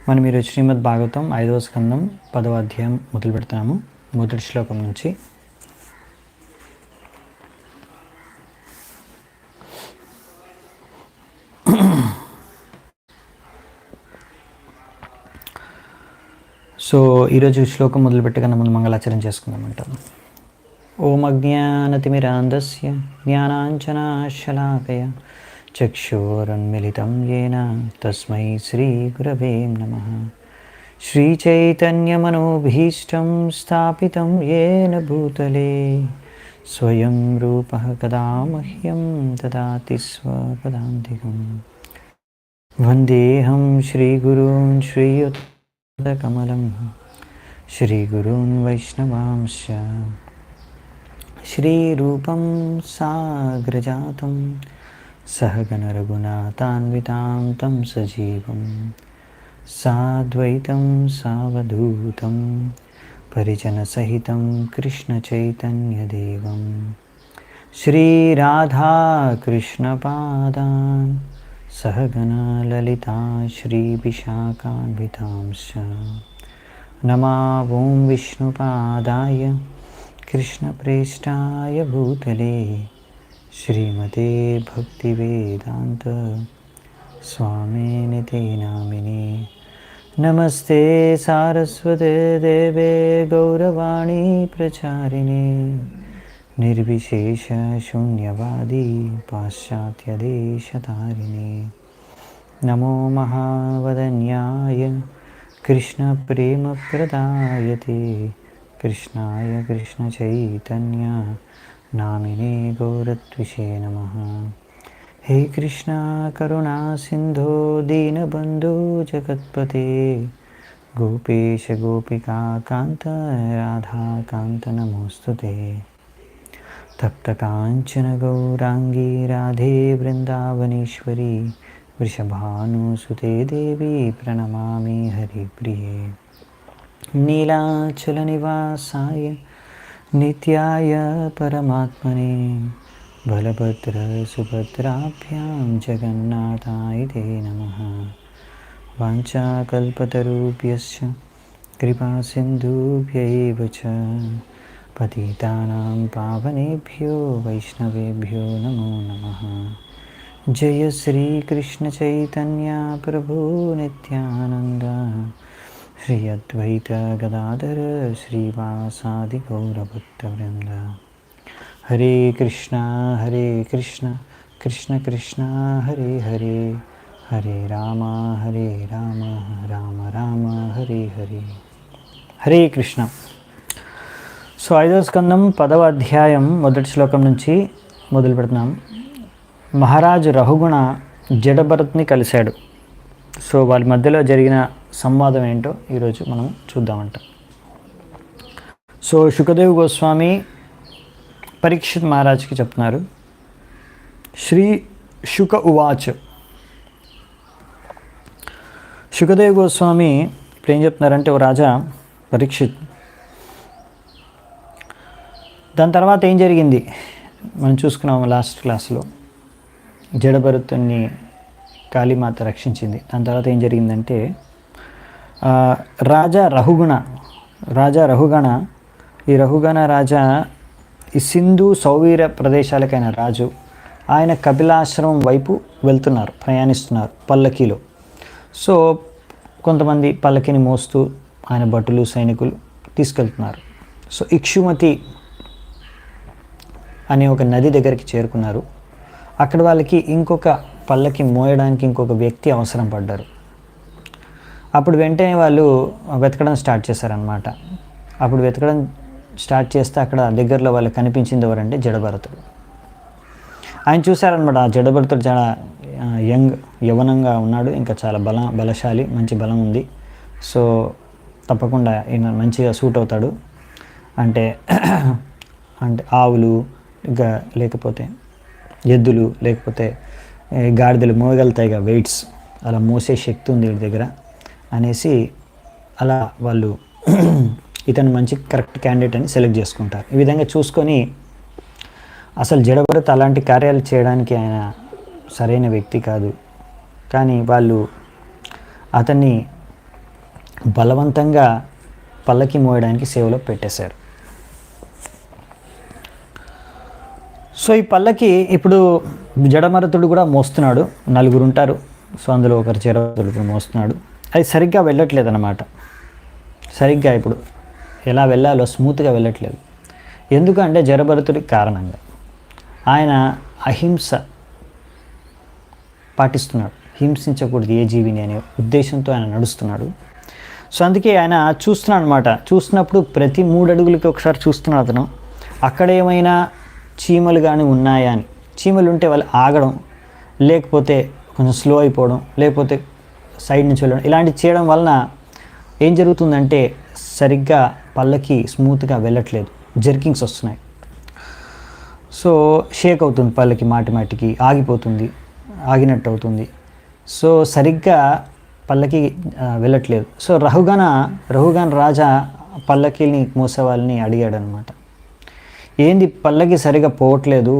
మనం ఈరోజు శ్రీమద్ భాగవతం 5వ స్కందం 10వ అధ్యాయం మొదలు పెడతాము. మొదటి శ్లోకం నుంచి. సో ఈరోజు శ్లోకం మొదలుపెట్టగానే మనం మంగళాచరణ చేసుకుందామంట. ఓం అజ్ఞానతిమిరాంధస్య జ్ఞానాంజనాశలాకయ చక్షురున్మిళితం యేన తస్మై శ్రీగురవే నమః. శ్రీచైతన్యమనోభీష్టం స్థాపితం యేన భూతలే స్వయం రూపః కదా మహ్యం దదాతి స్వపదాంతికం. వందేహం శ్రీగురూన్ శ్రీయుతకమలం శ్రీగురూన్ వైష్ణవాంశ్చ శ్రీరూపం సాగ్రజాతం సహగణ రఘునాథాన్వితాం తం సజీవం సాద్వైతం సావధూతం పరిజనసహితం కృష్ణచైతన్యదేవం శ్రీరాధాకృష్ణపాదాన్ సహగణ లలితా శ్రీవిశాఖాన్వితాంశ్చ నమా ఓం విష్ణుపాదాయ కృష్ణప్రేష్టాయ భూతలే శ్రీమతే భక్తివేదాంత స్వామినితే నామినే. నమస్తే సారస్వతే దేవే గౌరవాణి ప్రచారిణే నిర్విశేష శూన్యవాది పాశ్చాత్యదేశతారిణే. నమో మహావదన్యాయ కృష్ణప్రేమప్రదాయతే కృష్ణాయ కృష్ణచైతన్య నామినే గౌరత్విషే నమః. హే కృష్ణ కరుణా సింధో దీనబంధో జగత్పతే గోపేశ గోపికా కాంత రాధాకాంత నమోస్తుతే. తప్త కాంచన గౌరాంగీ రాధే బృందావనేశ్వరి వృషభానుసుతే దేవి ప్రణమామి హరిప్రియే. నీలాచల నివాసాయ నిత్యాయ పరమాత్మనే బలభద్ర సుభద్రాభ్యాం జగన్నాథాయ తే నమః. వాంఛాకల్పతరుభ్యశ్చ కృపా సింధుభ్యైవ చ పతితానాం పావనేభ్యో వైష్ణవేభ్యో నమో నమః. జయ శ్రీ కృష్ణ చైతన్య ప్రభు నిత్యానంద శ్రీ అద్వైత గదాధర శ్రీవాసాది గౌరభక్తవృంద. హరే కృష్ణ కృష్ణ కృష్ణ హరే హరే హరే రామ రామ రామ హరే హరే. హరే కృష్ణ. సో 5వ స్కందం 10వ అధ్యాయం మొదటి శ్లోకం నుంచి మొదలు పెడుతున్నాం. మహారాజు రఘుగుణ జడభరత్ని కలిశాడు. సో వాళ్ళ మధ్యలో జరిగిన సంవాదం ఏంటో ఈరోజు మనం చూద్దామంట. సో శుకదేవ్ గోస్వామి పరీక్షిత్ మహారాజ్కి చెప్తున్నారు. శ్రీ శుక ఉవాచ్. శుకదేవ్ గోస్వామి ఇప్పుడు ఏం చెప్తున్నారంటే, ఓ రాజా పరీక్షిత్, దాని తర్వాత ఏం జరిగింది మనం చూసుకున్నాము లాస్ట్ క్లాస్లో. జడభరతుని కాళీమాత రక్షించింది. దాని తర్వాత ఏం జరిగిందంటే, రాజా రఘుగణ ఈ రఘుగణ రాజా ఈ సింధు సౌవీర ప్రదేశాలకైన రాజు. ఆయన కపిలాశ్రమం వైపు వెళ్తున్నారు, ప్రయాణిస్తున్నారు పల్లకీలో. సో కొంతమంది పల్లకిని మోస్తూ ఆయన భటులు సైనికులు తీసుకెళ్తున్నారు. సో ఇక్షుమతి అనే ఒక నది దగ్గరికి చేరుకున్నారు. అక్కడ వాళ్ళకి ఇంకొక పల్లకి మోయడానికి ఇంకొక వ్యక్తి అవసరం పడ్డారు. అప్పుడు వెంటనే వాళ్ళు వెతకడం స్టార్ట్ చేశారనమాట. అప్పుడు వెతకడం స్టార్ట్ చేస్తే అక్కడ దగ్గరలో వాళ్ళకి కనిపించింది ఎవరంటే జడభరతుడు. ఆయన చూశారనమాట. ఆ జడభరతుడు చాలా యవనంగా ఉన్నాడు, ఇంకా చాలా బలశాలి, మంచి బలం ఉంది. సో తప్పకుండా ఈయన మంచిగా సూట్ అవుతాడు. అంటే ఆవులు, ఇంకా లేకపోతే ఎద్దులు, లేకపోతే గాడిదలు మోయగలుగుతాయిగా వెయిట్స్, అలా మోసే శక్తి ఉంది వీడి దగ్గర అనేసి అలా వాళ్ళు ఇతను మంచి కరెక్ట్ క్యాండిడేట్ అని సెలెక్ట్ చేసుకుంటారు. ఈ విధంగా చూసుకొని అసలు జడభరత్ అలాంటి కార్యాలు చేయడానికి ఆయన సరైన వ్యక్తి కాదు, కానీ వాళ్ళు అతన్ని బలవంతంగా పల్లకి మోయడానికి సేవలో పెట్టేశారు. సో ఈ పల్లకి ఇప్పుడు జడభరతుడు కూడా మోస్తున్నాడు, 4 ఉంటారు. సో అందులో ఒకరు జడభరతుడు కూడా మోస్తున్నాడు. అది సరిగ్గా వెళ్ళట్లేదు అన్నమాట. సరిగ్గా ఇప్పుడు ఎలా వెళ్ళాలో స్మూత్గా వెళ్ళట్లేదు. ఎందుకంటే జడభరతుడి కారణంగా ఆయన అహింస పాటిస్తున్నాడు. హింసించకూడదు ఏ జీవిని అనే ఉద్దేశంతో ఆయన నడుస్తున్నాడు. సో అందుకే ఆయన చూస్తున్నాడు అనమాట. చూస్తున్నప్పుడు ప్రతి 3 అడుగులకి ఒకసారి చూస్తున్నాడు అతను. అక్కడ ఏమైనా చీమలు కానీ ఉన్నాయా అని. చీమలు ఉంటే వాళ్ళు ఆగడం, లేకపోతే కొంచెం స్లో అయిపోవడం, లేకపోతే సైడ్ నుంచి వెళ్ళడం, ఇలాంటివి చేయడం వలన ఏం జరుగుతుందంటే సరిగ్గా పల్లకి స్మూత్గా వెళ్ళట్లేదు, జర్కింగ్స్ వస్తున్నాయి. సో షేక్ అవుతుంది పల్లకి, మాటికి ఆగిపోతుంది, ఆగినట్టు అవుతుంది. సో సరిగ్గా పల్లకి వెళ్ళట్లేదు. సో రహుగాన్ రాజా పల్లకిని మోసే వాళ్ళని అడిగాడు అనమాట, ఏంది పల్లకి సరిగ్గా పోవట్లేదు,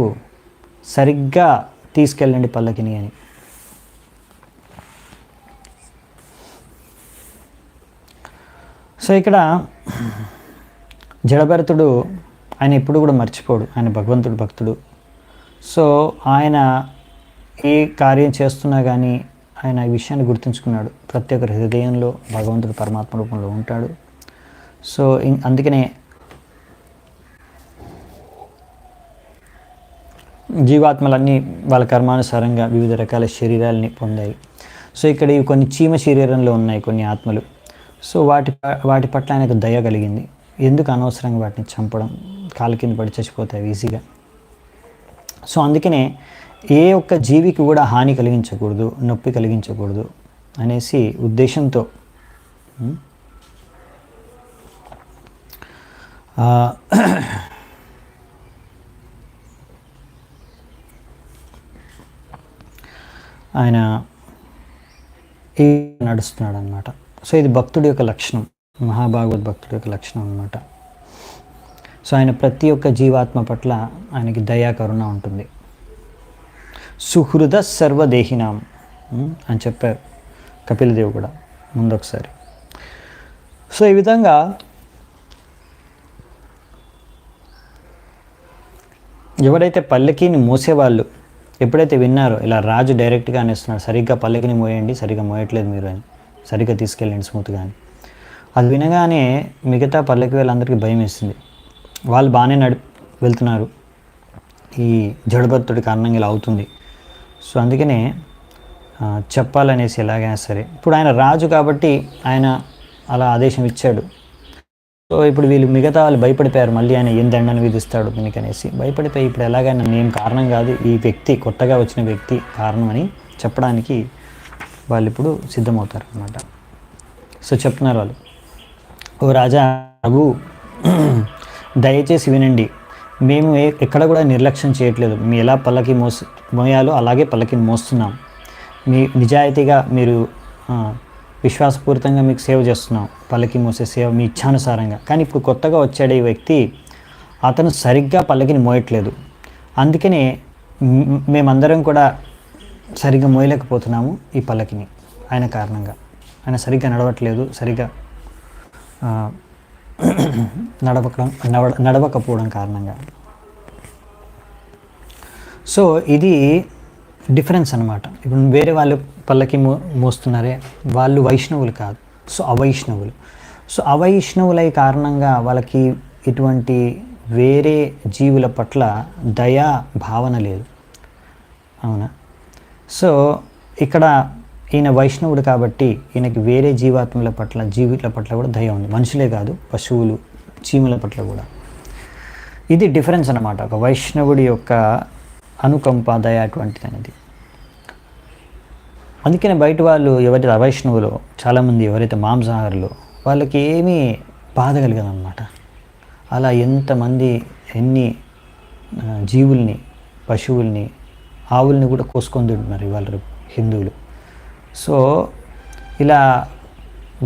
సరిగ్గా తీసుకెళ్ళండి పల్లకిని అని. సో ఇక్కడ జడభరతుడు ఆయన ఎప్పుడు కూడా మర్చిపోడు, ఆయన భగవంతుడు భక్తుడు. సో ఆయన ఏ కార్యం చేస్తున్నా కానీ ఆయన ఈ విషయాన్ని గుర్తుంచుకున్నాడు. ప్రతి ఒక్కరి హృదయంలో భగవంతుడు పరమాత్మ రూపంలో ఉంటాడు. సో అందుకనే జీవాత్మలన్నీ వాళ్ళ కర్మానుసారంగా వివిధ రకాల శరీరాలని పొందాయి. సో ఇక్కడ ఇవి కొన్ని చీమ శరీరంలో ఉన్నాయి కొన్ని ఆత్మలు. సో వాటి పట్ల ఆయనకు దయ కలిగింది. ఎందుకు అనవసరంగా వాటిని చంపడం, కాలు కింద పడి చచ్చిపోతాయి ఈజీగా. సో అందుకనే ఏ ఒక్క జీవికి కూడా హాని కలిగించకూడదు, నొప్పి కలిగించకూడదు అనేసి ఉద్దేశంతో ఆయన నడుస్తున్నాడు అన్నమాట. సో ఇది భక్తుడి యొక్క లక్షణం, మహాభాగవత్ భక్తుడి యొక్క లక్షణం అన్నమాట. సో ఆయన ప్రతి ఒక్క జీవాత్మ పట్ల ఆయనకి దయా కరుణ ఉంటుంది. సుహృద సర్వదేహినాం అని చెప్పారు కపిలదేవ్ కూడా ముందొకసారి. సో ఈ విధంగా ఎవరైతే పల్లకీని మోసేవాళ్ళు ఎప్పుడైతే విన్నారో, ఇలా రాజు డైరెక్ట్గా అనేస్తున్నాడు, సరిగ్గా పల్లకిని మోయండి, సరిగ్గా మోయట్లేదు మీరు అని, సరిగ్గా తీసుకెళ్ళండి స్మూత్గా అని. అది వినగానే మిగతా పల్లకి వాళ్ళందరికీ భయం వేసింది. వాళ్ళు బాగానే వెళ్తున్నారు, ఈ జడభరతుడి కారణంగా ఇలా అవుతుంది. సో అందుకనే చెప్పాలనేసి ఎలాగైనా సరే, ఇప్పుడు ఆయన రాజు కాబట్టి ఆయన అలా ఆదేశం ఇచ్చాడు. సో ఇప్పుడు వీళ్ళు మిగతా వాళ్ళు భయపడిపోయారు, మళ్ళీ ఆయన ఏం దండను విధిస్తాడు దీనికి అనేసి భయపడిపోయి, ఇప్పుడు ఎలాగైనా నేను కారణం కాదు, ఈ వ్యక్తి కొత్తగా వచ్చిన వ్యక్తి కారణం అని చెప్పడానికి వాళ్ళు ఇప్పుడు సిద్ధమవుతారు అన్నమాట. సో చెప్తున్నారు వాళ్ళు, ఓ రాజా ప్రభు దయచేసి వినండి, మేము ఎక్కడ కూడా నిర్లక్ష్యం చేయట్లేదు, మీ ఎలా పల్లకి మోయాలో అలాగే పల్లకిని మోస్తున్నాం, మీ నిజాయితీగా మీరు విశ్వాసపూరితంగా మీకు సేవ చేస్తున్నాం, పల్లకి మోసే సేవ మీ ఇచ్ఛానుసారంగా. కానీ ఇప్పుడు కొత్తగా వచ్చాడు ఈ వ్యక్తి, అతను సరిగ్గా పల్లకిని మోయట్లేదు, అందుకనే మేమందరం కూడా సరిగ్గా మోయలేకపోతున్నాము ఈ పల్లకిని. ఆయన కారణంగా ఆయన సరిగ్గా నడవట్లేదు, సరిగ్గా నడవకపోవడం కారణంగా. సో ఇది డిఫరెన్స్ అనమాట. ఇప్పుడు వేరే వాళ్ళు పల్లకి మోస్తున్నారే, వాళ్ళు వైష్ణవులు కాదు, సో అవైష్ణవులు. సో అవైష్ణవులై కారణంగా వాళ్ళకి ఇటువంటి వేరే జీవుల పట్ల దయా భావన లేదు, అవునా. సో ఇక్కడ ఈయన వైష్ణవుడు కాబట్టి ఈయనకి వేరే జీవుల పట్ల కూడా దయ ఉంది, మనుషులే కాదు పశువులు, చీమల పట్ల కూడా. ఇది డిఫరెన్స్ అన్నమాట, ఒక వైష్ణవుడి యొక్క అనుకంప, దయ అటువంటిది అనేది. అందుకనే బయట వాళ్ళు ఎవరైతే అవైష్ణవులో చాలామంది ఎవరైతే మాంసాహారులు వాళ్ళకి ఏమీ బాధ కలగదన్నమాట. అలా ఎంతమంది ఎన్ని జీవుల్ని, పశువుల్ని, ఆవుల్ని కూడా కోసుకొని తింటున్నారు ఇవాళ హిందువులు. సో ఇలా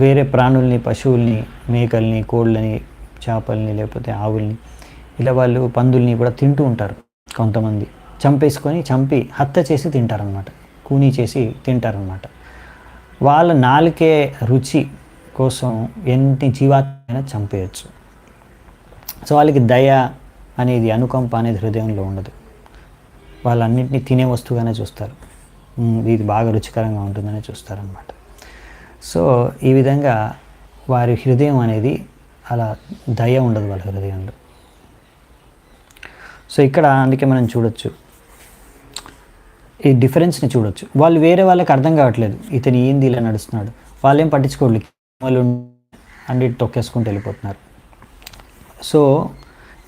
వేరే ప్రాణుల్ని, పశువుల్ని, మేకల్ని, కోళ్ళని, చేపల్ని, లేకపోతే ఆవుల్ని, ఇలా వాళ్ళు పందుల్ని కూడా తింటూ ఉంటారు. కొంతమంది చంపి హత్య చేసి తింటారనమాట, కూనీ చేసి తింటారనమాట. వాళ్ళ నాలుకే రుచి కోసం ఎన్ని జీవాత్మైనా చంపేయచ్చు. సో వాళ్ళకి దయ అనేది, అనుకంప అనేది హృదయంలో ఉండదు. వాళ్ళన్నింటినీ తినే వస్తువుగానే చూస్తారు. ఇది బాగా రుచికరంగా ఉంటుందని చూస్తారనమాట. సో ఈ విధంగా వారి హృదయం అనేది అలా దయ ఉండదు వాళ్ళ హృదయంలో. సో ఇక్కడ అందుకే మనం చూడొచ్చు, ఈ డిఫరెన్స్ని చూడొచ్చు. వాళ్ళు వేరే వాళ్ళకి అర్థం కావట్లేదు, ఇతను ఏంది ఇలా నడుస్తున్నాడు, వాళ్ళు ఏం పట్టించుకోవట్లేదు, వాళ్ళు అన్నిటి తొక్కేసుకుంటూ వెళ్ళిపోతున్నారు. సో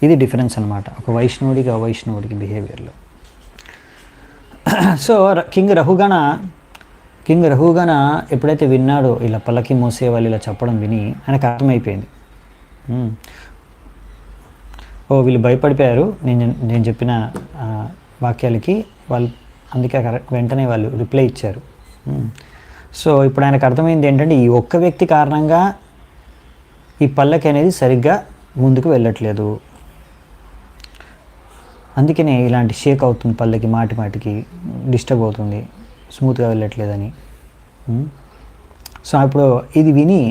ఇది డిఫరెన్స్ అనమాట ఒక వైష్ణవుడికి అవైష్ణవుడికి బిహేవియర్లో. సో కింగ్ రహుగణ ఎప్పుడైతే విన్నాడో ఇలా పల్లకి మోసే వాళ్ళు ఇలా చెప్పడం విని ఆయనకు అర్థమైపోయింది. వీళ్ళు భయపడిపోయారు నేను చెప్పిన వాక్యాలకి. వాళ్ళు అందుకే వెంటనే వాళ్ళు రిప్లై ఇచ్చారు. సో ఇప్పుడు ఆయనకు అర్థమైంది ఏంటంటే, ఈ ఒక్క వ్యక్తి కారణంగా ఈ పల్లకి అనేది సరిగ్గా ముందుకు వెళ్ళట్లేదు, అందుకనే ఇలాంటి షేక్ అవుతుంది పల్లకి, మాటికి డిస్టర్బ్ అవుతుంది, స్మూత్గా వెళ్ళట్లేదని. సో ఇప్పుడు ఇది విని,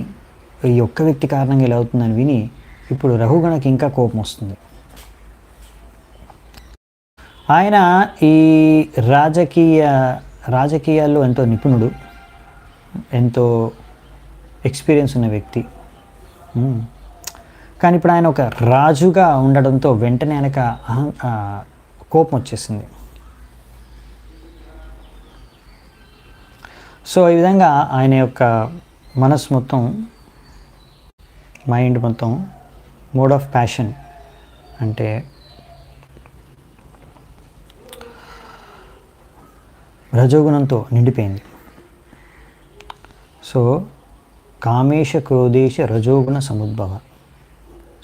ఈ ఒక్క వ్యక్తి కారణంగా ఇలా అవుతుందని విని ఇప్పుడు రహుగణకి ఇంకా కోపం వస్తుంది. ఆయన ఈ రాజకీయాల్లో ఎంతో నిపుణుడు, ఎంతో ఎక్స్పీరియన్స్ ఉన్న వ్యక్తి. కానీ ఇప్పుడు ఆయన ఒక రాజుగా ఉండడంతో వెంటనే ఆయనకు కోపం వచ్చేసింది. సో ఈ విధంగా ఆయన యొక్క మనసు మొత్తం, మైండ్ మొత్తం మోడ్ ఆఫ్ ప్యాషన్ అంటే రజోగుణంతో నిండిపోయింది. సో కామేశ క్రోధేశ రజోగుణ సముద్భవ.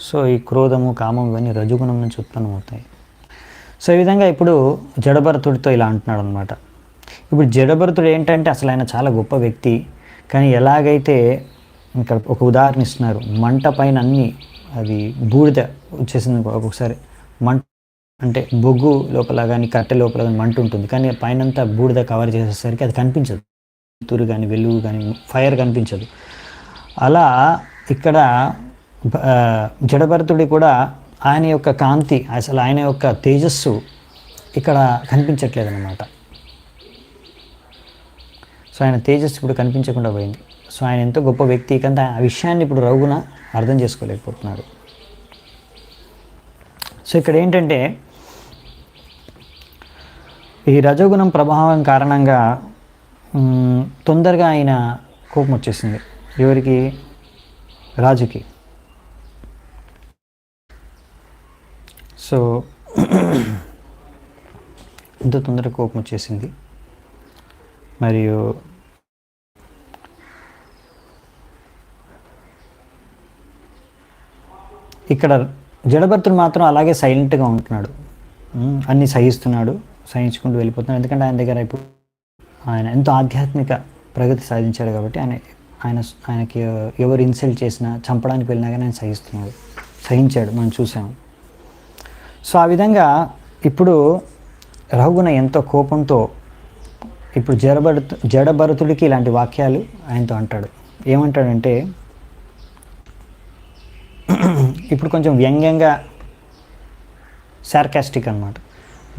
సో ఈ క్రోధము, కామం ఇవన్నీ రజోగుణం నుంచి ఉత్పన్నమవుతాయి. సో ఈ విధంగా ఇప్పుడు జడభరతుడితో ఇలా అంటున్నాడు అనమాట. ఇప్పుడు జడభరతుడు ఏంటంటే అసలు ఆయన చాలా గొప్ప వ్యక్తి, కానీ ఎలాగైతే ఇక్కడ ఒక ఉదాహరణ ఇస్తున్నారు, మంట పైన అన్నీ అది బూడిద వచ్చేసింది. ఒక్కొక్కసారి మంట అంటే బొగ్గు లోపల కానీ కట్టె లోపల కానీ మంట ఉంటుంది, కానీ పైనంతా బూడిద కవర్ చేసేసరికి అది కనిపించదు, తురు కానీ వెలుగు కానీ ఫైర్ కనిపించదు. అలా ఇక్కడ జడభరతుడి కూడా ఆయన యొక్క కాంతి, అసలు ఆయన యొక్క తేజస్సు ఇక్కడ కనిపించట్లేదు అన్నమాట. సో ఆయన తేజస్సు ఇప్పుడు కనిపించకుండా పోయింది. సో ఆయన ఎంతో గొప్ప వ్యక్తి, కానీ ఆ విషయాన్ని ఇప్పుడు రఘున అర్థం చేసుకోలేకపోతున్నాడు. సో ఇక్కడ ఏంటంటే ఈ రజోగుణం ప్రభావం కారణంగా తొందరగా ఆయన కోపం వచ్చేసింది. ఎవరికి? రాజుకి. సో ఇంత తొందరగా కోపం వచ్చేసింది. మరియు ఇక్కడ జడభరతుడు మాత్రం అలాగే సైలెంట్గా ఉంటున్నాడు, అన్నీ సహిస్తున్నాడు, సహించుకుంటూ వెళ్ళిపోతున్నాడు. ఎందుకంటే ఆయన దగ్గర ఇప్పుడు ఆయన ఎంతో ఆధ్యాత్మిక ప్రగతి సాధించాడు కాబట్టి ఆయనకి ఎవరు ఇన్సల్ట్ చేసినా, చంపడానికి వెళ్ళినా కానీ ఆయన సహించాడు, మనం చూసాము. సో ఆ విధంగా ఇప్పుడు రఘుగుణ ఎంతో కోపంతో ఇప్పుడు జడభరతుడికి ఇలాంటి వాక్యాలు ఆయనతో అంటాడు. ఏమంటాడంటే, ఇప్పుడు కొంచెం వ్యంగ్యంగా, సార్కాస్టిక్ అనమాట,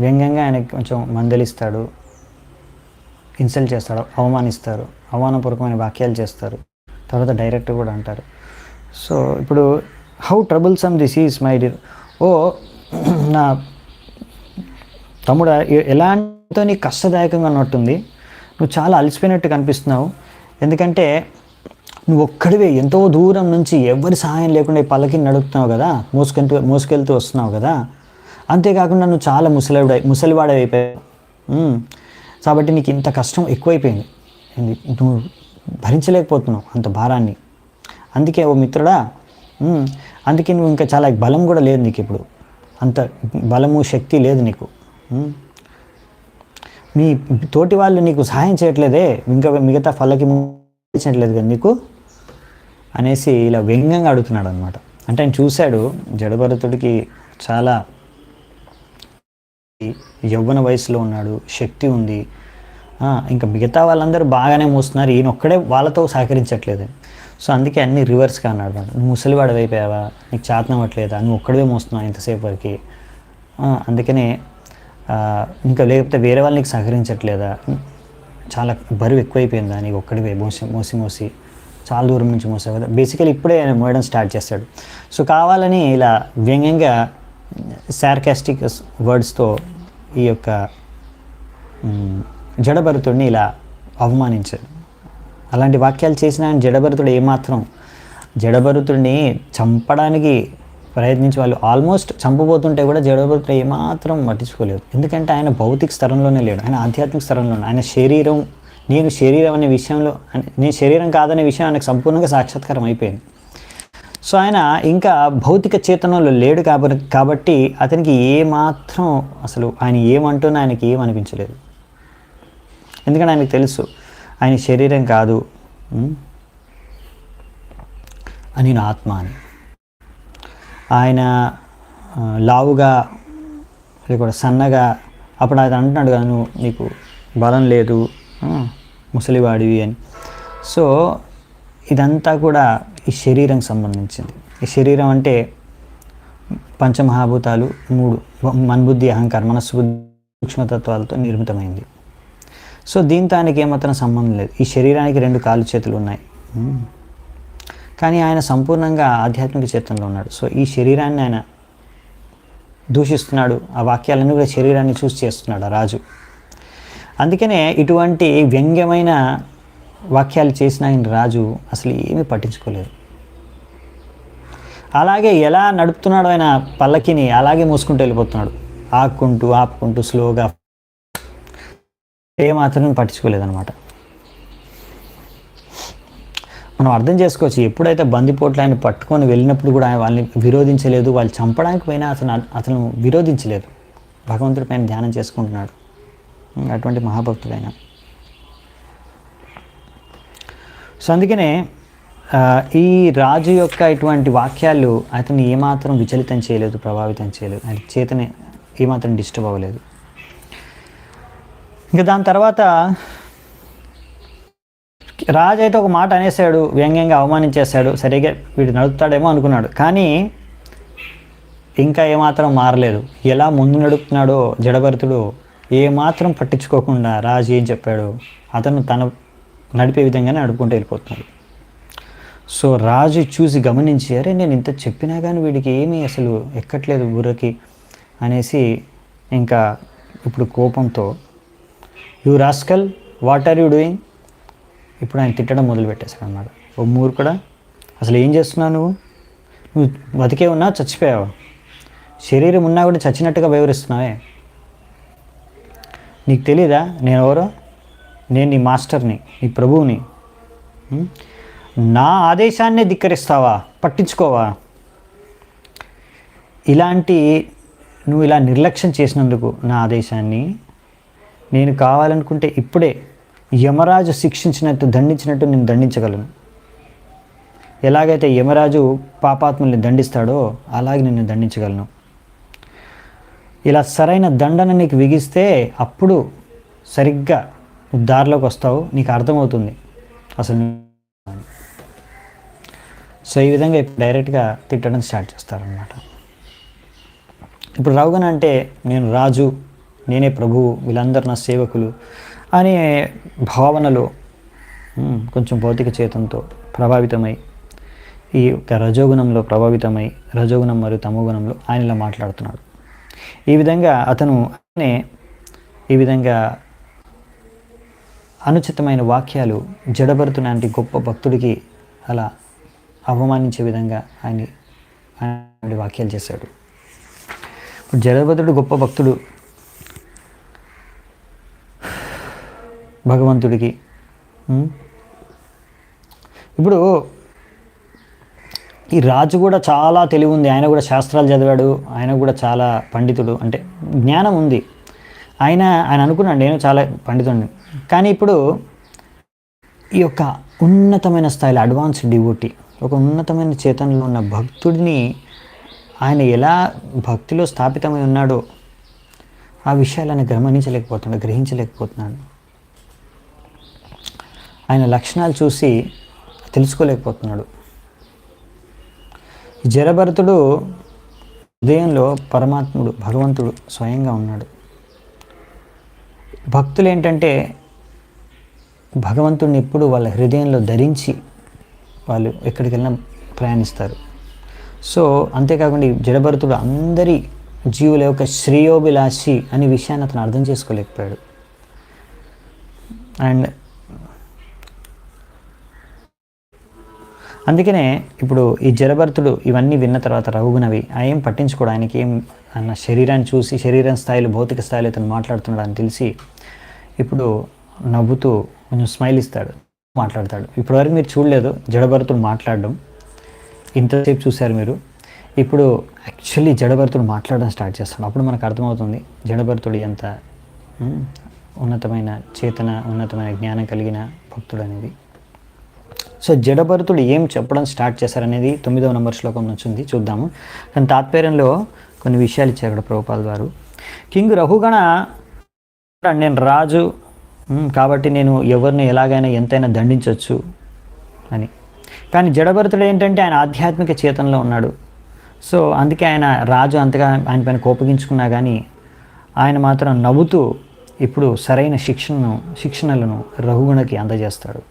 వ్యంగ్యంగా ఆయనకి కొంచెం మందలిస్తాడు, ఇన్సల్ట్ చేస్తాడు, అవమానిస్తారు, అవమానపూర్వకమైన వాక్యాలు చేస్తారు, తర్వాత డైరెక్ట్ కూడా అంటారు. సో ఇప్పుడు how troublesome this is my dear, ఓ నా తమ్ముడా, ఎలాంటితో నీకు కష్టదాయకంగా ఉన్నట్టుంది, నువ్వు చాలా అలసిపోయినట్టు కనిపిస్తున్నావు, ఎందుకంటే నువ్వు ఒక్కడివే ఎంతో దూరం నుంచి ఎవరి సహాయం లేకుండా ఈ పల్లకిని నడుపుతున్నావు కదా, మోసుకెళ్తూ వస్తున్నావు కదా, అంతేకాకుండా నువ్వు చాలా ముసలివాడైపోయావు, కాబట్టి నీకు ఇంత కష్టం ఎక్కువైపోయింది, నువ్వు భరించలేకపోతున్నావు అంత భారాన్ని. అందుకే ఓ మిత్రుడా, అందుకే నువ్వు ఇంకా చాలా బలం కూడా లేదు నీకు, ఇప్పుడు అంత బలము శక్తి లేదు నీకు, మీ తోటి వాళ్ళు నీకు సహాయం చేయట్లేదే, ఇంకా మిగతా పల్లకి చేయట్లేదు కదా నీకు అనేసి ఇలా వ్యంగ్యంగా అడుగుతున్నాడు అనమాట. అంటే ఆయన చూశాడు జడభరతుడికి చాలా యవ్వన వయసులో ఉన్నాడు, శక్తి ఉంది, ఇంకా మిగతా వాళ్ళందరూ బాగానే మోస్తున్నారు, ఈయన ఒక్కడే వాళ్ళతో సహకరించట్లేదు. సో అందుకే అన్ని రివర్స్గా అన్నాడు అనమాట. నువ్వు ముసలివాడు అయిపోయావా, నీకు చేతనం అవ్వట్లేదా, నువ్వు ఒక్కడివే మోస్తున్నావు ఇంతసేపు వరకు, అందుకనే ఇంకా లేకపోతే వేరే వాళ్ళు నీకు సహకరించట్లేదా, చాలా బరువు ఎక్కువైపోయిందా, నీకు ఒక్కడివే మోసి చాలా దూరం నుంచి మోసావు కదా. బేసికలీ ఇప్పుడే ఆయన మోయడం స్టార్ట్ చేస్తాడు. సో కావాలని ఇలా వ్యంగ్యంగా సార్కాస్టిక్ వర్డ్స్తో ఈ యొక్క జడభరతుడిని ఇలా అవమానించాడు. అలాంటి వాక్యాలు చేసిన ఆయన జడభరతుడు ఏమాత్రం, జడభరతుడిని చంపడానికి ప్రయత్నించి వాళ్ళు ఆల్మోస్ట్ చంపబోతుంటే కూడా జడభరతుడు ఏమాత్రం పట్టించుకోలేదు. ఎందుకంటే ఆయన భౌతిక స్తరంలోనే లేడు, ఆయన ఆధ్యాత్మిక స్తరంలోనే. ఆయన శరీరం, నేను శరీరం అనే విషయంలో, నేను శరీరం కాదనే విషయం ఆయనకు సంపూర్ణంగా సాక్షాత్కారం అయిపోయింది. సో ఆయన ఇంకా భౌతిక చేతనంలో లేడు కాబట్టి అతనికి ఏమాత్రం అసలు ఆయన ఏమంటున్నా ఆయనకి ఏమనిపించలేదు. ఎందుకంటే ఆయనకు తెలుసు ఆయన శరీరం కాదు, అని నా ఆత్మ అని. ఆయన లావుగా లేకపోతే సన్నగా, అప్పుడు ఆయన అంటున్నాడు కదా, నువ్వు నీకు బలం లేదు, ముసలివాడివి అని. సో ఇదంతా కూడా ఈ శరీరం సంబంధించింది. ఈ శరీరం అంటే పంచమహాభూతాలు 3, మన్బుద్ధి అహంకారం, మనస్సు బుద్ధి సూక్ష్మతత్వాలతో నిర్మితమైంది. సో దీంతో ఆయనకి ఏమాత్రం సంబంధం లేదు. ఈ శరీరానికి 2 కాళ్ళు చేతులు ఉన్నాయి, కానీ ఆయన సంపూర్ణంగా ఆధ్యాత్మిక చేతనలో ఉన్నాడు. సో ఈ శరీరాన్ని ఆయన దూషిస్తున్నాడు, ఆ వాక్యాలన్నీ కూడా శరీరాన్ని చూసి చేస్తున్నాడు ఆ రాజు. అందుకనే ఇటువంటి వ్యంగ్యమైన వాక్యాలు చేసిన ఆయన రాజు అసలు ఏమీ పట్టించుకోలేదు. అలాగే ఎలా నడుపుతున్నాడు ఆయన పల్లకిని, అలాగే మూసుకుంటూ వెళ్ళిపోతున్నాడు, ఆపుకుంటూ స్లోగా, ఏమాత్రం పట్టించుకోలేదన్నమాట. మనం అర్థం చేసుకోవచ్చు, ఎప్పుడైతే బందిపోట్లు ఆయన పట్టుకొని వెళ్ళినప్పుడు కూడా ఆయన వాళ్ళని విరోధించలేదు, వాళ్ళు చంపడానికి పోయినా అతను విరోధించలేదు, భగవంతుడి పైన ధ్యానం చేసుకుంటున్నాడు. అటువంటి మహాభక్తుడైన. సో అందుకనే ఈ రాజు యొక్క ఇటువంటి వాక్యాలు అతన్ని ఏమాత్రం విచలితం చేయలేదు, ప్రభావితం చేయలేదు, ఆయన చేతనే ఏమాత్రం డిస్టర్బ్ అవ్వలేదు. ఇంకా దాని తర్వాత రాజు అయితే ఒక మాట అనేసాడు, వ్యంగ్యంగా అవమానించేశాడు, సరిగ్గా వీడు నడుపుతాడేమో అనుకున్నాడు, కానీ ఇంకా ఏమాత్రం మారలేదు. ఎలా ముందు నడుపుతున్నాడో జడభరతుడు ఏమాత్రం పట్టించుకోకుండా రాజు ఏం చెప్పాడు అతను తన నడిపే విధంగానే నడుపుకుంటూ వెళ్ళిపోతున్నాడు. సో రాజు చూసి గమనించి, అరే నేను ఇంత చెప్పినా కానీ వీడికి ఏమీ అసలు ఎక్కట్లేదు బుర్రకి అనేసి ఇంకా ఇప్పుడు కోపంతో, you rascal what are you doing, ఇప్పుడు ఆయన తిట్టడం మొదలుపెట్టేశాడు అన్నమాట. ఓ మూర్ఖుడా, అసలు ఏం చేస్తున్నావు నువ్వు బతికే ఉన్నా చచ్చిపోయావా, శరీరం ఉన్నా కూడా చచ్చినట్టుగా వివరిస్తున్నావే, నీకు తెలీదా నేను ఎవరో, నేను నీ మాస్టర్ని, నీ ప్రభువుని, నా ఆదేశాన్నే ధిక్కరిస్తావా, పట్టించుకోవా, నువ్వు ఇలా నిర్లక్ష్యం చేసినందుకు నా ఆదేశాన్ని నేను కావాలనుకుంటే ఇప్పుడే యమరాజు శిక్షించినట్టు దండించినట్టు నేను దండించగలను. ఎలాగైతే యమరాజు పాపాత్ముల్ని దండిస్తాడో అలాగే నిన్ను దండించగలను. ఇలా సరైన దండన నీకు విగిస్తే అప్పుడు సరిగ్గా నువ్వు దారిలోకి వస్తావు, నీకు అర్థమవుతుంది అసలు. సో ఈ విధంగా డైరెక్ట్గా తిట్టడం స్టార్ట్ చేస్తారనమాట. ఇప్పుడు రావుగన్ అంటే నేను రాజు, నేనే ప్రభువు, వీళ్ళందరూ నా సేవకులు అనే భావనలో కొంచెం భౌతిక చేతంతో ప్రభావితమై, ఈ యొక్క రజోగుణంలో ప్రభావితమై, రజోగుణం మరియు తమోగుణంలో ఆయన ఇలా మాట్లాడుతున్నాడు. ఈ విధంగా ఈ విధంగా అనుచితమైన వాక్యాలు జడభరతు లాంటి గొప్ప భక్తుడికి అలా అవమానించే విధంగా ఆయన వాక్యాలు చేశాడు. ఇప్పుడు జడభరతుడు గొప్ప భక్తుడు భగవంతుడికి. ఇప్పుడు ఈ రాజు కూడా చాలా తెలివి ఉంది, ఆయన కూడా శాస్త్రాలు చదివాడు, ఆయన కూడా చాలా పండితుడు, అంటే జ్ఞానం ఉంది. ఆయన అనుకున్నాడు నేను చాలా పండితుడిని. కానీ ఇప్పుడు ఈ యొక్క ఉన్నతమైన స్థాయిలో అడ్వాన్స్డ్ డివోటీ, ఒక ఉన్నతమైన చేతనలో ఉన్న భక్తుడిని ఆయన ఎలా భక్తిలో స్థాపితమై ఉన్నాడో ఆ విషయాలను గ్రహించలేకపోతున్నాడు. ఆయన లక్షణాలు చూసి తెలుసుకోలేకపోతున్నాడు. జడభరతుడు హృదయంలో పరమాత్ముడు భగవంతుడు స్వయంగా ఉన్నాడు. భక్తులు ఏంటంటే భగవంతుడిని ఎప్పుడు వాళ్ళ హృదయంలో ధరించి వాళ్ళు ఎక్కడికి వెళ్ళినా ప్రయాణిస్తారు. సో అంతేకాకుండా ఈ జడభరతుడు అందరి జీవుల యొక్క శ్రేయోభిలాషి అనే విషయాన్ని అతను అర్థం చేసుకోలేకపోయాడు. అండ్ అందుకనే ఇప్పుడు ఈ జడభరతుడు ఇవన్నీ విన్న తర్వాత రఘుగుణవి ఏం పట్టించుకోడు. ఆయనకి ఏం అన్న శరీరాన్ని చూసి శరీరం స్థాయిలో భౌతిక స్థాయిలో ఇతను మాట్లాడుతున్నాడు అని తెలిసి ఇప్పుడు నవ్వుతూ కొంచెం స్మైల్ ఇస్తాడు, మాట్లాడతాడు. ఇప్పటివరకు మీరు చూడలేదు జడభరతుడు మాట్లాడడం, ఇంతసేపు చూశారు మీరు. ఇప్పుడు యాక్చువల్లీ జడభరతుడు మాట్లాడడం స్టార్ట్ చేస్తాడు. అప్పుడు మనకు అర్థమవుతుంది జడభరతుడు ఎంత ఉన్నతమైన చేతన, ఉన్నతమైన జ్ఞానం కలిగిన భక్తుడు అనేది. సో జడభరతుడు ఏం చెప్పడం స్టార్ట్ చేశారనేది 9వ నంబర్ శ్లోకం నుంచి ఉంది, చూద్దాము. కానీ తాత్పర్యంలో కొన్ని విషయాలు ఇచ్చారు అక్కడ ప్రభుపాల్ వారు. కింగ్ రఘుగణ, నేను రాజు కాబట్టి నేను ఎవరిని ఎలాగైనా ఎంతైనా దండించవచ్చు అని. కానీ జడభరతుడు ఏంటంటే ఆయన ఆధ్యాత్మిక చేతనలో ఉన్నాడు. సో అందుకే ఆయన రాజు అంతగా ఆయన పైన కోపగించుకున్నా కానీ ఆయన మాత్రం నవ్వుతూ ఇప్పుడు సరైన శిక్షణలను రఘుగుణకి అందజేస్తాడు.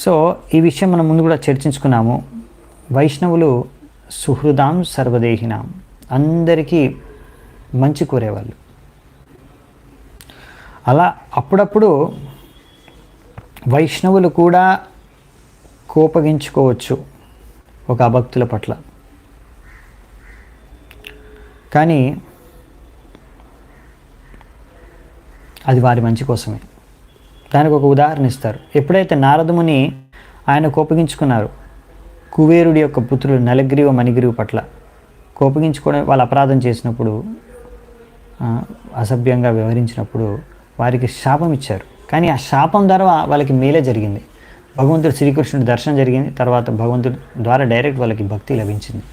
సో ఈ విషయం మనం ముందు కూడా చర్చించుకున్నాము. వైష్ణవులు సుహృదాం సర్వదేహినాం, అందరికీ మంచి కోరేవాళ్ళు. అలా అప్పుడప్పుడు వైష్ణవులు కూడా కోపగించుకోవచ్చు ఒక అభక్తుల పట్ల, కానీ అది వారి మంచి కోసమే. దానికి ఒక ఉదాహరణ ఇస్తారు. ఎప్పుడైతే నారదముని ఆయన కోపగించుకున్నారు కుబేరుడి యొక్క పుత్రులు నలగ్రీవ మణిగ్రీవ పట్ల కోపగించుకోవడం, వాళ్ళు అపరాధం చేసినప్పుడు, అసభ్యంగా వ్యవహరించినప్పుడు వారికి శాపం ఇచ్చారు. కానీ ఆ శాపం ద్వారా వాళ్ళకి మేలే జరిగింది. భగవంతుడు శ్రీకృష్ణుడి దర్శనం జరిగింది, తర్వాత భగవంతుడి ద్వారా డైరెక్ట్ వాళ్ళకి భక్తి లభించింది.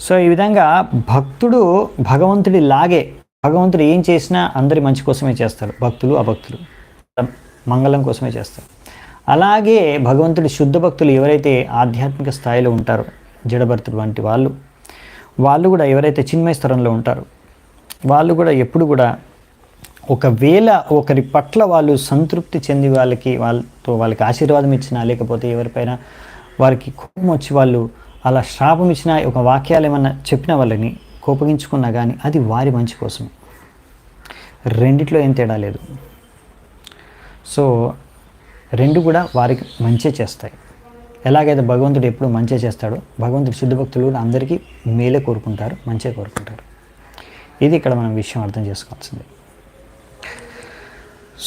సో ఈ విధంగా భక్తుడు భగవంతుడి లాగే, భగవంతుడు ఏం చేసినా అందరి మంచి కోసమే చేస్తారు. భక్తులు అభక్తులు మంగళం కోసమే చేస్తారు. అలాగే భగవంతుడి శుద్ధ భక్తులు ఎవరైతే ఆధ్యాత్మిక స్థాయిలో ఉంటారో, జడభరతుడు వంటి వాళ్ళు కూడా ఎవరైతే చిన్మయ స్థలంలో ఉంటారో వాళ్ళు కూడా ఎప్పుడు కూడా ఒకవేళ ఒకరి పట్ల వాళ్ళు సంతృప్తి చెంది వాళ్ళకి ఆశీర్వాదం ఇచ్చినా, లేకపోతే ఎవరిపైన వారికి కోపం వచ్చి వాళ్ళు అలా శాపం ఇచ్చినా, ఒక వాక్యాలు ఏమన్నా చెప్పిన వాళ్ళని కోపగించుకున్నా కానీ అది వారి మంచి కోసం. రెండిట్లో ఏం తేడా లేదు. సో రెండు కూడా వారికి మంచి చేస్తాయి. ఎలాగైతే భగవంతుడు ఎప్పుడు మంచి చేస్తాడో, భగవంతుడు శుద్ధ భక్తులు కూడా అందరికీ మేలే కోరుకుంటారు, మంచిగా కోరుకుంటారు. ఇది ఇక్కడ మనం విషయం అర్థం చేసుకోవాల్సింది.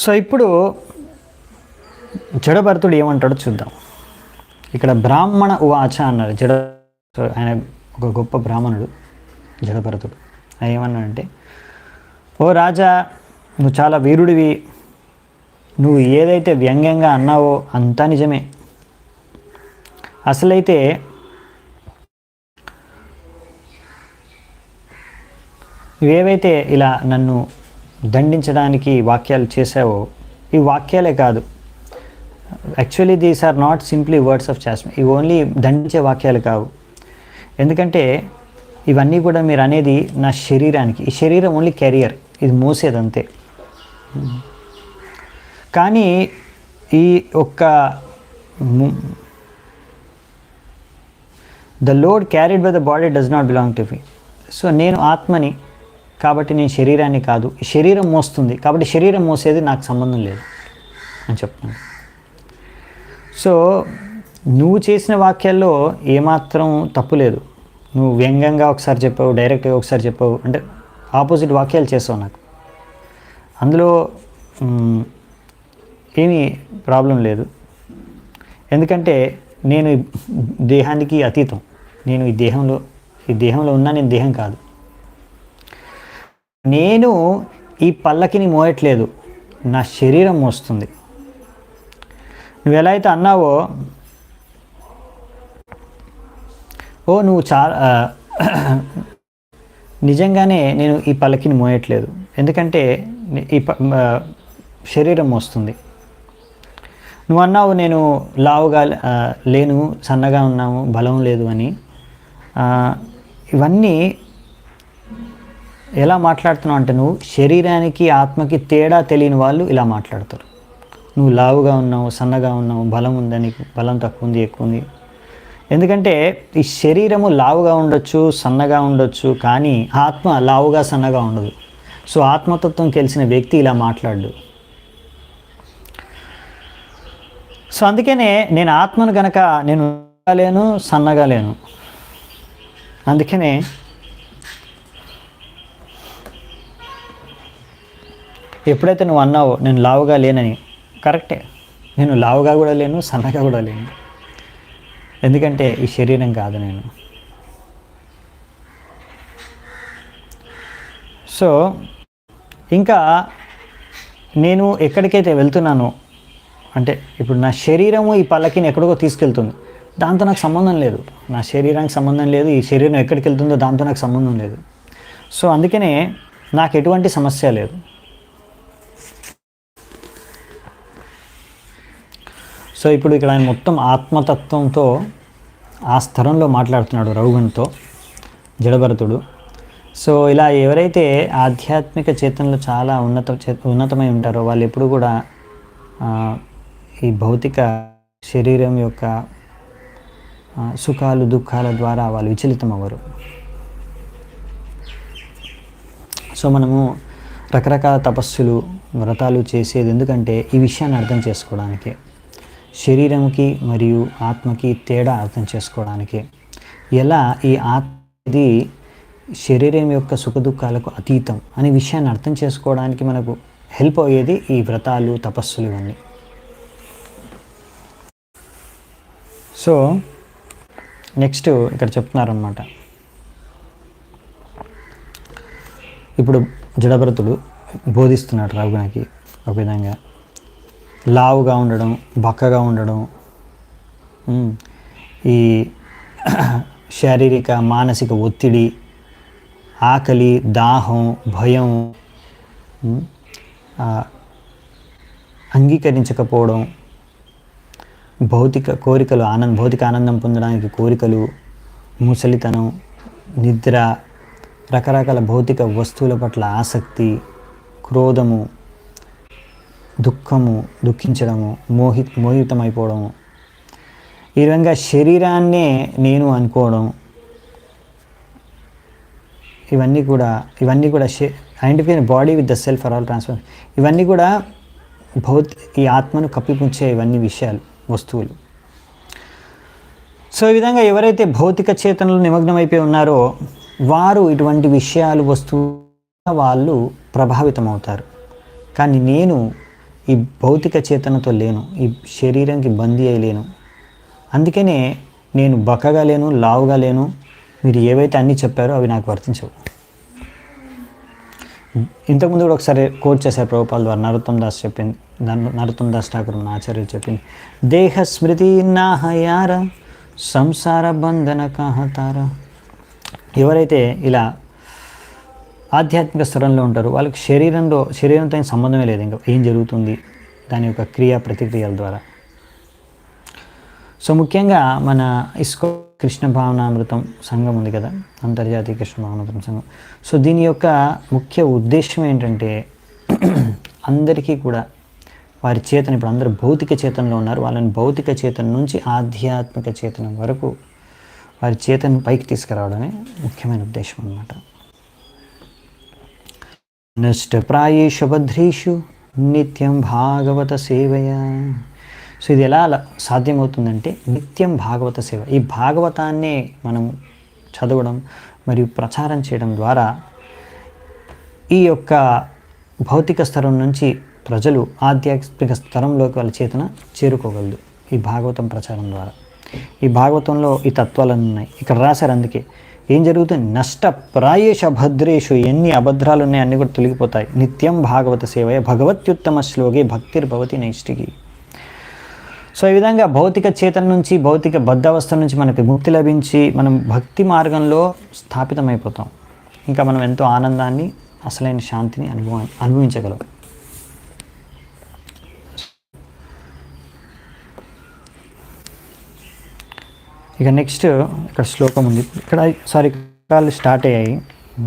సో ఇప్పుడు జడభరతుడు ఏమంటాడో చూద్దాం. ఇక్కడ బ్రాహ్మణ ఉవాచ అన్నారు. ఆయన ఒక గొప్ప బ్రాహ్మణుడు జడభరతుడు. ఆయన ఏమన్నాడంటే, ఓ రాజా, నువ్వు చాలా వీరుడివి, నువ్వు ఏదైతే వ్యంగ్యంగా అన్నావో అంతా నిజమే. అసలైతే నువ్వేవైతే ఇలా నన్ను దండించడానికి వాక్యాలు చేసావో ఈ వాక్యాలే కాదు, actually these are not simply words of chastisement. ఇవి ఓన్లీ దండించే వాక్యాలు కావు. ఎందుకంటే ఇవన్నీ కూడా మీరు అనేది నా శరీరానికి, ఈ శరీరం ఓన్లీ కెరియర్, ఇది మోసేదంతే. కానీ ఈ ఒక్క the load carried by the body does not belong to me. So నేను ఆత్మని కాబట్టి నేను శరీరాన్ని కాదు, ఈ శరీరం మోస్తుంది కాబట్టి శరీరం మోసేది నాకు సంబంధం లేదు అని చెప్తున్నాను. సో నువ్వు చేసిన వాక్యాల్లో ఏమాత్రం తప్పు లేదు. నువ్వు వ్యంగ్యంగా ఒకసారి చెప్పావు, డైరెక్ట్గా ఒకసారి చెప్పావు, అంటే ఆపోజిట్ వాక్యాలు చేసావు నాకు, అందులో ఏమీ ప్రాబ్లం లేదు. ఎందుకంటే నేను దేహానికి అతీతం, నేను ఈ దేహంలో ఉన్నా, నేను దేహం కాదు. నేను ఈ పల్లకిని మోయట్లేదు, నా శరీరం మోస్తుంది. నువ్వు ఎలా అయితే అన్నావో, నువ్వు చాలా నిజంగానే నేను ఈ పల్లకిని మోయట్లేదు, ఎందుకంటే ఈ శరీరం మోస్తుంది. నువ్వు అన్నావు నేను లావుగా లేను, సన్నగా ఉన్నాము, బలం లేదు అని. ఇవన్నీ ఎలా మాట్లాడుతున్నావు అంటే, నువ్వు శరీరానికి ఆత్మకి తేడా తెలియని వాళ్ళు ఇలా మాట్లాడతారు. నువ్వు లావుగా ఉన్నావు, సన్నగా ఉన్నావు, బలం ఉందని, బలం తక్కువ ఉంది, ఎక్కువ ఉంది. ఎందుకంటే ఈ శరీరము లావుగా ఉండొచ్చు, సన్నగా ఉండొచ్చు, కానీ ఆత్మ లావుగా సన్నగా ఉండదు. సో ఆత్మతత్వం తెలిసిన వ్యక్తి ఇలా మాట్లాడు. సో అందుకనే నేను ఆత్మను కనుక నేను లేను, సన్నగా లేను. అందుకనే ఎప్పుడైతే నువ్వు అన్నావో నేను లావుగా లేనని, కరెక్టే, నేను లావుగా కూడా లేను, సన్నగా కూడా లేను. ఎందుకంటే ఈ శరీరం కాదు నేను. సో ఇంకా నేను ఎక్కడికైతే వెళ్తున్నానో అంటే ఇప్పుడు నా శరీరము ఈ పల్లకిని ఎక్కడికో తీసుకెళ్తుంది, దాంతో నాకు సంబంధం లేదు. నా శరీరానికి సంబంధం లేదు, ఈ శరీరం ఎక్కడికి వెళ్తుందో దాంతో నాకు సంబంధం లేదు. సో అందుకనే నాకు ఎటువంటి సమస్య లేదు. సో ఇప్పుడు ఇక్కడ ఆయన మొత్తం ఆత్మతత్వంతో ఆ స్థలంలో మాట్లాడుతున్నాడు రఘుగణ్తో, జడభరతుడు. సో ఇలా ఎవరైతే ఆధ్యాత్మిక చేతనలో చాలా ఉన్నతమై ఉంటారో వాళ్ళు ఎప్పుడు కూడా ఈ భౌతిక శరీరం యొక్క సుఖాలు దుఃఖాల ద్వారా వాళ్ళు విచలితం అవ్వరు. సో మనము రకరకాల తపస్సులు వ్రతాలు చేసేది ఎందుకంటే ఈ విషయాన్ని అర్థం చేసుకోవడానికి, శరీరంకి మరియు ఆత్మకి తేడా అర్థం చేసుకోవడానికి, ఎలా ఈ ఆత్మది శరీరం యొక్క సుఖదుఖాలకు అతీతం అనే విషయాన్ని అర్థం చేసుకోవడానికి మనకు హెల్ప్ అయ్యేది ఈ వ్రతాలు, తపస్సులు ఇవన్నీ. సో నెక్స్ట్ ఇక్కడ చెప్తున్నారన్నమాట. ఇప్పుడు జడభరతుడు బోధిస్తున్నాడు రఘుగణకి ఒక విధంగా లావుగా ఉండడం, బక్కగా ఉండడం, ఈ శారీరక మానసిక ఒత్తిడి, ఆకలి, దాహం, భయం, అంగీకరించకపోవడం, భౌతిక కోరికలు, భౌతిక ఆనందం పొందడానికి కోరికలు, ముసలితనం, నిద్ర, రకరకాల భౌతిక వస్తువుల పట్ల ఆసక్తి, క్రోధము, దుఃఖము, దుఃఖించడము, మోహితమైపోవడము, ఈ విధంగా శరీరాన్నే నేను అనుకోవడం, ఇవన్నీ కూడా identify body with the self for all transfer, ఇవన్నీ కూడా ఈ ఆత్మను కప్పిపుంచే ఇవన్నీ విషయాలు, వస్తువులు. సో ఈ విధంగా ఎవరైతే భౌతిక చేతనలో నిమగ్నమైపోయి ఉన్నారో వారు ఇటువంటి విషయాలు, వస్తువులు వాళ్ళు ప్రభావితం అవుతారు. కానీ నేను ఈ భౌతిక చేతనతో లేను, ఈ శరీరానికి బందీ అయి లేను. అందుకనే నేను బక్కగా లేను, లావుగా లేను. మీరు ఏవైతే అన్నీ చెప్పారో అవి నాకు వర్తించవు. ఇంతకుముందు కూడా ఒకసారి కోట్ చేశారు ప్రభుపాల్ ద్వారా, నరోత్తమ్ దాస్ ఠాకూర్ మన ఆచార్యులు చెప్పింది, దేహ స్మృతి నాహయార సంసార బంధన కాహతార. ఎవరైతే ఇలా ఆధ్యాత్మిక స్థలంలో ఉంటారో వాళ్ళకి శరీరంతో ఏం సంబంధమే లేదు, ఇంకా ఏం జరుగుతుంది దాని యొక్క క్రియా ప్రతిక్రియల ద్వారా. సో ముఖ్యంగా మన ఇస్కో కృష్ణ భావనామృతం సంఘం ఉంది కదా, అంతర్జాతీయ కృష్ణ భావనామృతం సంఘం. సో దీని యొక్క ముఖ్య ఉద్దేశం ఏంటంటే అందరికీ కూడా వారి చేతన, ఇప్పుడు అందరూ భౌతిక చేతనలో ఉన్నారు, వాళ్ళని భౌతిక చేతన నుంచి ఆధ్యాత్మిక చేతనం వరకు వారి చేతను పైకి తీసుకురావడమే ముఖ్యమైన ఉద్దేశం అన్నమాట. నష్టప్రాయేషు భద్రేషు నిత్యం భాగవత సేవయ. సో ఇది ఎలా సాధ్యమవుతుందంటే నిత్యం భాగవత సేవ. ఈ భాగవతాన్నే మనం చదవడం మరియు ప్రచారం చేయడం ద్వారా ఈ యొక్క భౌతిక స్థలం నుంచి ప్రజలు ఆధ్యాత్మిక స్థలంలోకి వాళ్ళ చేతన చేరుకోగలదు ఈ భాగవతం ప్రచారం ద్వారా. ఈ భాగవతంలో ఈ తత్వాలన్నీ ఉన్నాయి, ఇక్కడ రాశారు. అందుకే ఏం జరుగుతుంది, నష్టప్రాయేషు భద్రేషు, ఎన్ని అభద్రాలు ఉన్నాయి అన్నీ కూడా తొలగిపోతాయి. నిత్యం భాగవత సేవయ భగవత్యుత్తమ శ్లోకే భక్తిర్భవతి నైష్టికి. సో ఈ విధంగా భౌతిక చేతన నుంచి, భౌతిక బద్ధావస్థ నుంచి మనకి ముక్తి లభించి మనం భక్తి మార్గంలో స్థాపితమైపోతాం. ఇంకా మనం ఎంతో ఆనందాన్ని, అసలైన శాంతిని అనుభవించగలం. ఇక నెక్స్ట్ ఇక్కడ శ్లోకం ఉంది. ఇక్కడ కాళ్ళు స్టార్ట్ అయ్యాయి,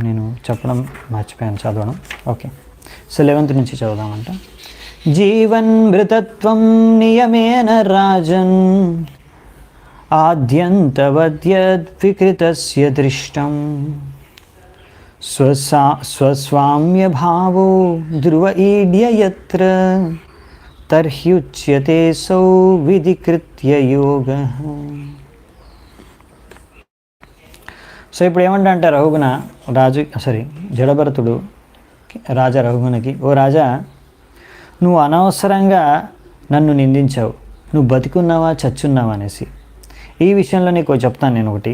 నేను చెప్పడం మర్చిపోయాను చదవడం. ఓకే, సో 11th నుంచి చదువుదామంట. జీవన్ మృతత్వం నియమేన రాజన్ ఆద్యంతవద్యద్వికృతస్య దృష్టం స్వస్వామ్యభావో ధ్రువ ఈడ్య యత్ర తర్హ్యుచ్యతే సౌ విధికృత్య యోగః. సో ఇప్పుడు ఏమంటే రఘుగుణ జడభరతుడు రాజా రఘుగుణకి, ఓ రాజా, నువ్వు అనవసరంగా నన్ను నిందించావు, నువ్వు బతికున్నావా చచ్చున్నావా అనేసి. ఈ విషయంలో నీకు చెప్తాను నేను ఒకటి.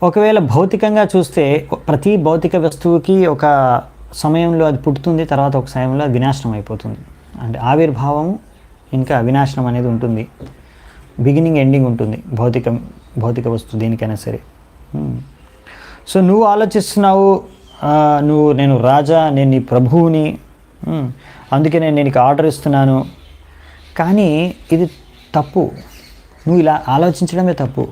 ఒకవేళ భౌతికంగా చూస్తే ప్రతి భౌతిక వస్తువుకి ఒక సమయంలో అది పుట్టుతుంది, తర్వాత ఒక సమయంలో అది వినాశనం అయిపోతుంది. అంటే ఆవిర్భావం ఇంకా వినాశనం అనేది ఉంటుంది, బిగినింగ్ ఎండింగ్ ఉంటుంది భౌతిక వస్తువు దేనికైనా సరే. సో నువ్వు ఆలోచిస్తున్నావు, నేను రాజా, నేను నీ ప్రభువుని, అందుకే నేను నీకు ఆర్డర్ ఇస్తున్నాను. కానీ ఇది తప్పు, నువ్వు ఇలా ఆలోచించడమే తప్పు.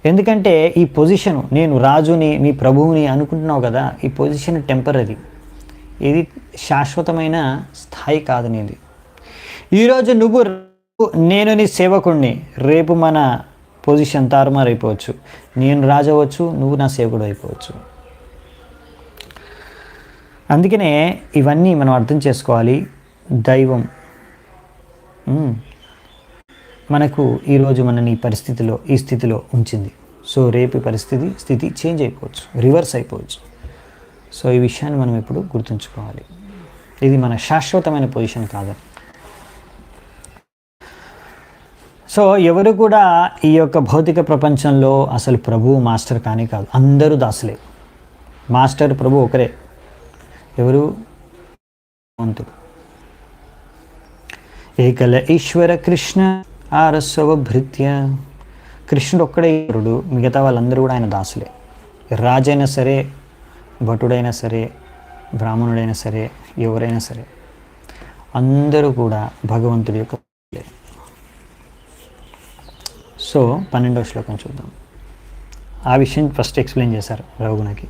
ఎందుకంటే ఈ పొజిషను, నేను రాజుని మీ ప్రభువుని అనుకుంటున్నావు కదా, ఈ పొజిషన్ టెంపరరీ, ఇది శాశ్వతమైన స్థాయి కాదు నీది. ఈరోజు నేను నీ సేవకుడిని, రేపు మన పొజిషన్ తారుమారు అయిపోవచ్చు. నేను రాజు అవ్వచ్చు, నువ్వు నా సేవకుడు అయిపోవచ్చు. అందుకనే ఇవన్నీ మనం అర్థం చేసుకోవాలి. దైవం మనకు ఈరోజు మనని ఈ స్థితిలో ఉంచింది. సో రేపు స్థితి చేంజ్ అయిపోవచ్చు, రివర్స్ అయిపోవచ్చు. సో ఈ విషయాన్ని మనం ఎప్పుడు గుర్తుంచుకోవాలి. ఇది మన శాశ్వతమైన పొజిషన్ కాదని. సో ఎవరు కూడా ఈ యొక్క భౌతిక ప్రపంచంలో అసలు ప్రభువు మాస్టర్ కానీ కాదు, అందరూ దాసులే. మాస్టర్ ప్రభు ఒకరే, ఎవరు? భగవంతుడు. ఏకల ఈశ్వర కృష్ణ ఆరస్వభృత్య. కృష్ణుడు ఒక్కడే ఈశ్వరుడు, మిగతా వాళ్ళందరూ కూడా ఆయన దాసులే. రాజైనా సరే, భటుడైనా సరే, బ్రాహ్మణుడైనా సరే, ఎవరైనా సరే, అందరూ కూడా భగవంతుడి యొక్క. సో 12వ శ్లోకం చూద్దాం. ఆ విషయం ఫస్ట్ ఎక్స్ప్లెయిన్ చేశారు రఘుగుణకి.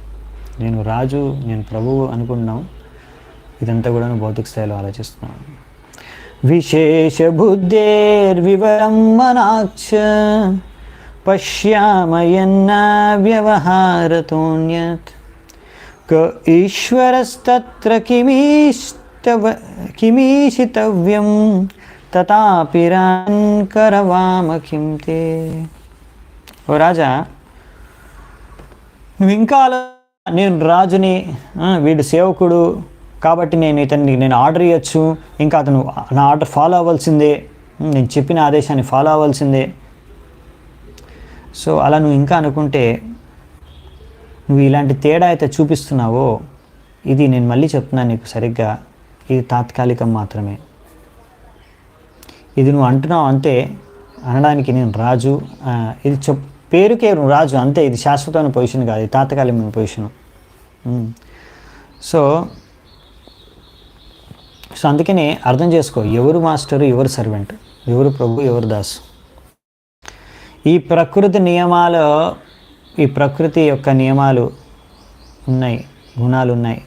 నేను రాజు, నేను ప్రభువు అనుకుంటున్నాం, ఇదంతా కూడా భౌతిక స్థాయిలో ఆలోచిస్తున్నాను. విశేష బుద్ధేర్వివరం మనాక్ష పశ్యామయన్న వ్యవహారతోన్యత్ క ఈశ్వరస్తత్ర కిమీషితవ్యం తథాపిరాన్ కరవామ కిం తే. ఓ రాజా, నువ్వు ఇంకా నేను రాజుని, వీడు సేవకుడు కాబట్టి నేను ఆర్డర్ ఇవ్వచ్చు, ఇంకా అతను నా ఆర్డర్ ఫాలో అవ్వాల్సిందే, నేను చెప్పిన ఆదేశాన్ని ఫాలో అవ్వాల్సిందే. సో అలా నువ్వు ఇంకా అనుకుంటే, నువ్వు ఇలాంటి తేడా అయితే చూపిస్తున్నావో, ఇది నేను మళ్ళీ చెప్తున్నాను నీకు సరిగ్గా, ఇది తాత్కాలికం మాత్రమే. ఇది నువ్వు అంటున్నావు అంతే, అనడానికి నేను రాజు, ఇది పేరుకే నువ్వు రాజు అంతే, ఇది శాశ్వతమైన పొజిషన్ కాదు, ఇది తాత్కాలికమైన పొజిషను. సో అందుకనే అర్థం చేసుకో, ఎవరు మాస్టరు, ఎవరు సర్వెంట్, ఎవరు ప్రభు, ఎవరు దాసు. ఈ ప్రకృతి యొక్క నియమాలు ఉన్నాయి, గుణాలు ఉన్నాయి,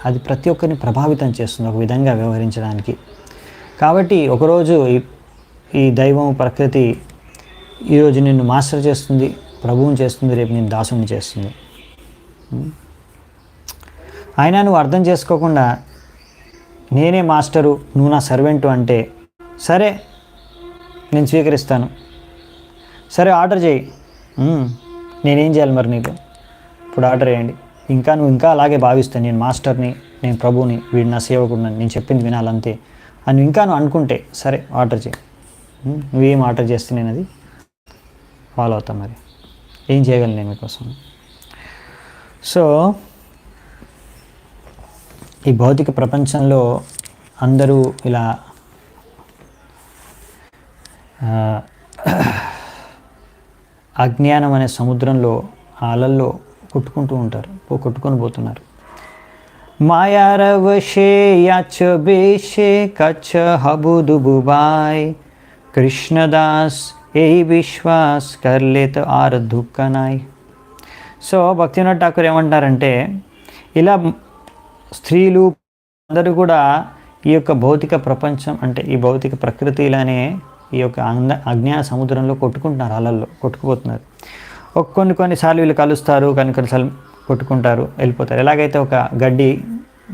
అది ప్రతి ఒక్కరిని ప్రభావితం చేస్తుంది ఒక విధంగా వ్యవహరించడానికి. కాబట్టి ఒకరోజు ఈ దైవం, ప్రకృతి ఈరోజు నిన్ను మాస్టర్ చేస్తుంది, ప్రభువుని చేస్తుంది, రేపు నేను దాసుని చేస్తుంది. అయినా నువ్వు అర్థం చేసుకోకుండా నేనే మాస్టరు, నువ్వు నా సర్వెంటు అంటే, సరే నేను స్వీకరిస్తాను, సరే ఆర్డర్ చేయి, నేనేం చేయాలి మరి నీకు? ఇప్పుడు ఆర్డర్ చేయండి. నువ్వు ఇంకా అలాగే భావిస్తాను, నేను మాస్టర్ని, నేను ప్రభువుని, వీడు నా సేవకుడిని, నేను చెప్పింది వినాలంతే అని నువ్వు అనుకుంటే, సరే ఆర్డర్ చేయి. నువ్వేం ఆర్డర్ చేస్తే నేను అది ఫాలో అవుతాను. మరి ఏం చేయగలను నేను మీకోసం? సో ఈ భౌతిక ప్రపంచంలో అందరూ ఇలా అజ్ఞానం అనే సముద్రంలో, అలల్లో కొట్టుకొని పోతున్నారు. मायारवशे याच बेशे कच्छ हबुदुबुबाय कृष्णदास ఏ విశ్వాస్ కర్లేత ఆర్ దుఃఖనాయ్. సో భక్తివినోద్ ఠాకూర్ ఏమంటారంటే, ఇలా స్త్రీలు అందరూ కూడా ఈ యొక్క భౌతిక ప్రపంచం అంటే ఈ భౌతిక ప్రకృతిలోనే ఈ యొక్క అజ్ఞాన సముద్రంలో కొట్టుకుంటున్నారు, అలల్లో కొట్టుకుపోతున్నారు. కొన్నిసార్లు వీళ్ళు కలుస్తారు, కొన్నిసార్లు కొట్టుకుంటారు, వెళ్ళిపోతారు. ఎలాగైతే ఒక గడ్డి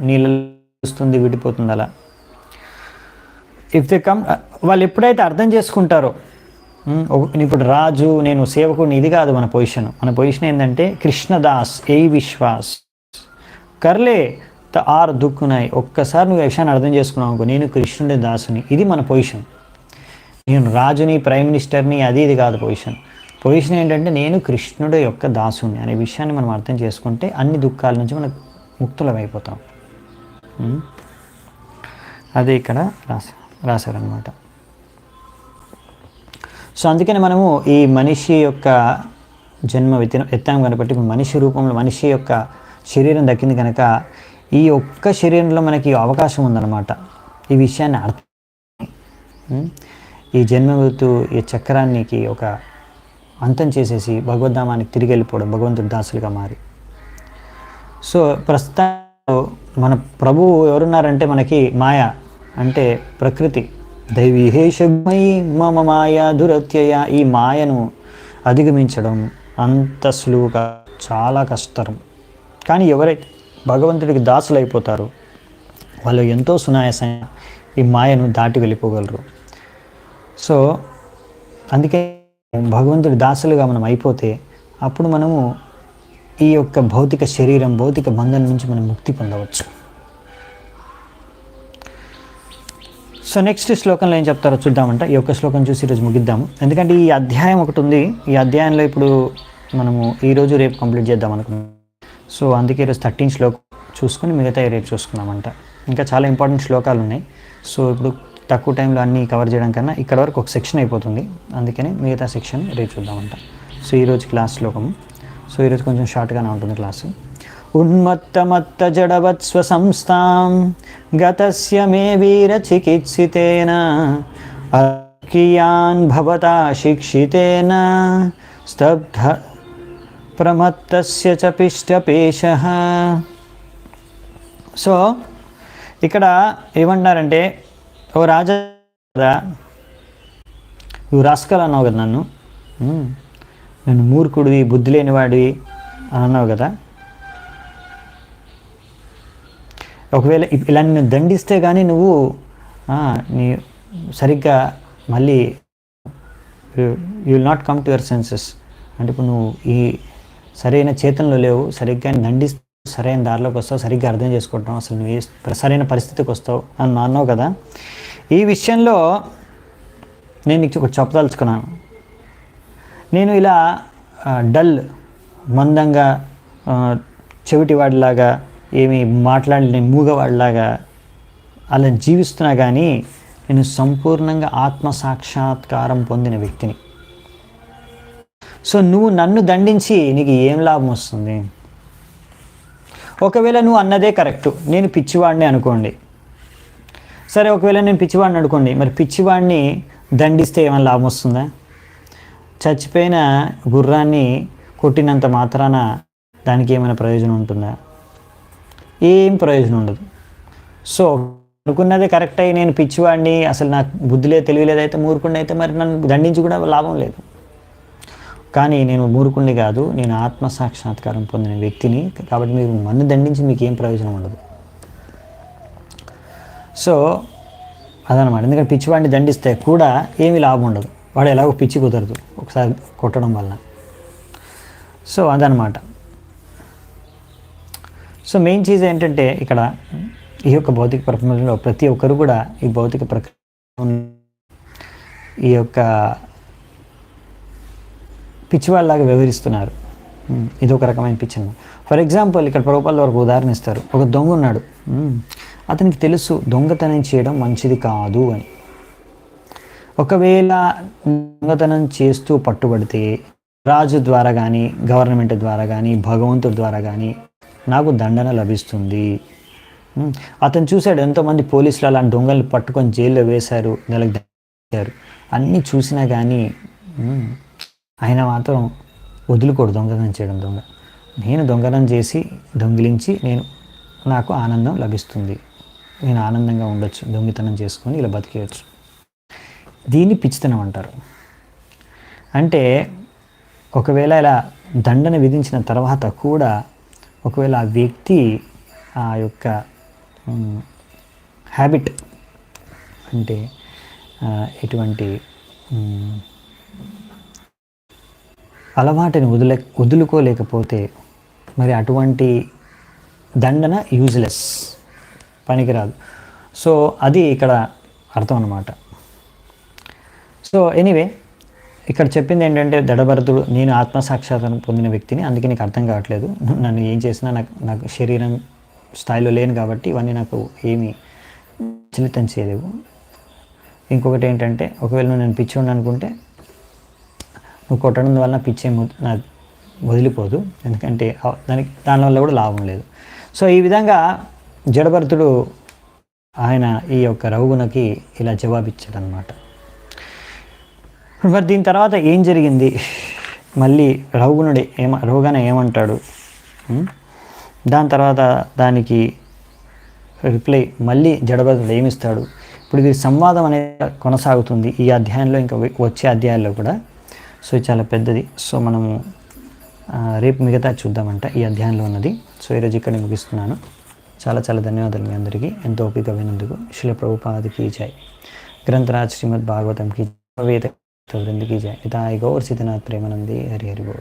నీళ్ళలో వస్తుంది, విడిపోతుంది, అలా ఇఫ్ దే కమ్, వాళ్ళు ఎప్పుడైతే అర్థం చేసుకుంటారో, ఇప్పుడు రాజు నేను సేవకుడిని, ఇది కాదు మన పొజిషన్ ఏంటంటే కృష్ణదాస్ ఏ విశ్వాస్ కర్లే ఆర్ దుఃఖునాయ్. ఒక్కసారి నువ్వు విషయాన్ని అర్థం చేసుకున్నావు అనుకో, నేను కృష్ణుడి దాసుని, ఇది మన పొజిషన్. నేను రాజుని, ప్రైమ్ మినిస్టర్ని, ఇది కాదు పొజిషన్ ఏంటంటే నేను కృష్ణుడి యొక్క దాసుని అనే విషయాన్ని మనం అర్థం చేసుకుంటే అన్ని దుఃఖాల నుంచి మనం ముక్తులమైపోతాం. అదే ఇక్కడ రాశారనమాట. సో అందుకని మనము ఈ మనిషి యొక్క జన్మ ఎత్తాం కనుక, మనిషి రూపంలో మనిషి యొక్క శరీరం దక్కింది కనుక ఈ ఒక్క శరీరంలో మనకి అవకాశం ఉందన్నమాట ఈ విషయాన్ని అర్థం, ఈ జన్మ మృత్యు ఈ చక్రానికి ఒక అంతం చేసేసి భగవద్ధామానికి తిరిగి వెళ్ళిపోవడం, భగవంతుడి దాసులుగా మారి. సో ప్రస్తుతం మన ప్రభువు ఎవరున్నారంటే మనకి మాయ అంటే ప్రకృతి, దైవీహేషమయి మమ మాయా దురత్యయ. ఈ మాయను అధిగమించడం అంత సులువుగా చాలా కష్టం. కానీ ఎవరైతే భగవంతుడికి దాసులు అయిపోతారో వాళ్ళు ఎంతో సునాయాసంగా ఈ మాయను దాటి వెళ్ళిపోగలరు. సో అందుకే భగవంతుడి దాసులుగా మనం అయిపోతే అప్పుడు మనము ఈ యొక్క భౌతిక శరీరం, భౌతిక బంధం నుంచి మనం ముక్తి పొందవచ్చు. సో నెక్స్ట్ శ్లోకంలో ఏం చెప్తారో చూద్దామంట. ఈ యొక్క శ్లోకం చూసి ఈరోజు ముగిద్దాము, ఎందుకంటే ఈ అధ్యాయం ఒకటి ఉంది. ఈ అధ్యాయంలో ఇప్పుడు మనము ఈరోజు రేపు కంప్లీట్ చేద్దాం అనుకున్నాం. సో అందుకే ఈరోజు 13 శ్లోకం చూసుకుని మిగతా రేపు చూసుకున్నామంట. ఇంకా చాలా ఇంపార్టెంట్ శ్లోకాలు ఉన్నాయి. సో ఇప్పుడు తక్కువ టైంలో అన్నీ కవర్ చేయడం కన్నా ఇక్కడ వరకు ఒక సెక్షన్ అయిపోతుంది, అందుకని మిగతా సెక్షన్ రేపు చూద్దామంట. సో ఈరోజు క్లాస్ శ్లోకము. సో ఈరోజు కొంచెం షార్ట్గానే ఉంటుంది క్లాసు. ఉన్మత్తమత్త జడవత్స్వ సంస్థాం గతస్య మే వీర చికిత్సితేన అకియాన్ భవతా శిక్షితేన స్తబ్ధ ప్రమత్తస్య చ పిష్టపేషః. సో ఇక్కడ ఏమంటారంటే, ఓ రాజా నువ్వు రాస్కల్ అన్నావు కదా, నన్ను మూర్ఖుడివి, బుద్ధి లేనివాడివి అని అన్నావు కదా. ఒకవేళ ఇలా నిన్ను దండిస్తే కానీ నువ్వు నీ సరిగ్గా మళ్ళీ you will not come to your senses. అంటే ఇప్పుడు నువ్వు ఈ సరైన చేతనలో లేవు, సరిగ్గా దండిస్తే సరైన దారిలోకి వస్తావు, సరిగ్గా అర్థం చేసుకుంటాం, అసలు నువ్వు సరైన పరిస్థితికి వస్తావు అని అన్నావు కదా. ఈ విషయంలో నేను నీకు ఒకటి చెప్పదలుచుకున్నాను. నేను ఇలా డల్, మందంగా, చెవిటివాడిలాగా, ఏమి మాట్లాడలేని మూగవాడిలాగా అలా జీవిస్తున్నా కానీ నేను సంపూర్ణంగా ఆత్మసాక్షాత్కారం పొందిన వ్యక్తిని. సో నువ్వు నన్ను దండించి నీకు ఏం లాభం వస్తుంది? ఒకవేళ నువ్వు అన్నదే కరెక్టు, నేను పిచ్చివాడిని అనుకోండి, సరే ఒకవేళ నేను పిచ్చివాడిని అనుకోండి, మరి పిచ్చివాడిని దండిస్తే ఏమైనా లాభం వస్తుందా? చచ్చిపోయిన గుర్రాన్ని కొట్టినంత మాత్రాన దానికి ఏమైనా ప్రయోజనం ఉంటుందా? ఏం ప్రయోజనం ఉండదు. సో అనుకున్నదే కరెక్ట్ అయ్యి నేను పిచ్చివాడిని, అసలు నాకు బుద్ధి లేదు, తెలియలేదైతే, మూర్ఖుడిని అయితే మరి నన్ను దండించి కూడా లాభం లేదు. కానీ నేను మూర్ఖుడిని కాదు, నేను ఆత్మసాక్షాత్కారం పొందిన వ్యక్తిని, కాబట్టి మీరు నన్ను దండించి మీకు ఏం ప్రయోజనం ఉండదు. సో అదనమాట. ఎందుకంటే పిచ్చివాడిని దండిస్తే కూడా ఏమీ లాభం ఉండదు, వాడు ఎలాగో పిచ్చి కుదరదు ఒకసారి కొట్టడం వల్ల. సో అదనమాట. సో మెయిన్ చీజ్ ఏంటంటే ఇక్కడ ఈ యొక్క భౌతిక ప్రపంచంలో ప్రతి ఒక్కరు కూడా ఈ భౌతిక ఈ యొక్క పిచ్చివాళ్ళలాగా వ్యవహరిస్తున్నారు. ఇది ఒక రకమైన పిచ్చి. ఫర్ ఎగ్జాంపుల్ ఇక్కడ ప్రభుపాదుల వరకు ఉదాహరణ ఇస్తారు. ఒక దొంగ ఉన్నాడు, అతనికి తెలుసు దొంగతనం చేయడం మంచిది కాదు అని. ఒకవేళ దొంగతనం చేస్తూ పట్టుబడితే రాజు ద్వారా కానీ, గవర్నమెంట్ ద్వారా కానీ, భగవంతుడి ద్వారా కానీ నాకు దండన లభిస్తుంది అతను చూశాడు ఎంతోమంది పోలీసులు అలాంటి దొంగలు పట్టుకొని జైల్లో వేశారు, నెలకు దండారు. అన్నీ చూసినా కానీ ఆయన మాత్రం వదులుకోడు దొంగతనం చేయడం. నేను దొంగతనం చేసి దొంగిలించి నాకు ఆనందం లభిస్తుంది, నేను ఆనందంగా ఉండొచ్చు, దొంగతనం చేసుకొని ఇలా బతికేయచ్చు. దీన్ని పిచ్చితనం అంటారు. అంటే ఒకవేళ ఇలా దండన విధించిన తర్వాత కూడా ఒకవేళ ఆ వ్యక్తి ఆ యొక్క హ్యాబిట్ అంటే ఎటువంటి అలవాటుని వదులుకోలేకపోతే మరి అటువంటి దండన యూజ్లెస్, పనికిరాదు. సో అది ఇక్కడ అర్థం అన్నమాట. సో ఎనీవే ఇక్కడ చెప్పింది ఏంటంటే దడభరతుడు, నేను ఆత్మసాక్షాత్కారం పొందిన వ్యక్తిని, అందుకే నీకు అర్థం కావట్లేదు, నన్ను ఏం చేసినా నాకు శరీరం స్థాయిలో లేను కాబట్టి ఇవన్నీ నాకు ఏమీ చలితం చేయలేవు. ఇంకొకటి ఏంటంటే ఒకవేళ నువ్వు నేను పిచ్చోడిని అనుకుంటే నువ్వు కొట్టడం వల్ల పిచ్చే వదిలిపోదు, ఎందుకంటే దానివల్ల కూడా లాభం లేదు. సో ఈ విధంగా జడభరతుడు ఆయన ఈ యొక్క రఘుగుణకి ఇలా జవాబిచ్చాడు అనమాట. మరి దీని తర్వాత ఏం జరిగింది, మళ్ళీ రఘుగణ ఏమంటాడు, దాని తర్వాత దానికి రిప్లై మళ్ళీ జడభరతుడు ఏమిస్తాడు. ఇప్పుడు ఇది సంవాదం అనేది కొనసాగుతుంది ఈ అధ్యాయంలో, ఇంకా వచ్చే అధ్యాయాల్లో కూడా. సో ఇది చాలా పెద్దది. సో మనము రేపు మిగతా చూద్దామంట ఈ అధ్యాయంలో ఉన్నది. సో ఈరోజు ఇక్కడ ముగిస్తున్నాను. చాలా చాలా ధన్యవాదాలు మీ అందరికీ ఎంతో ఓపిక వినందుకు. శ్రీల ప్రభుపాదకి జై. గ్రంథరాజ్ శ్రీమద్ భాగవతం की वेद वृंद की जय. निताय गौर सीतनाथ प्रेमानंदी हरि हरि बोल.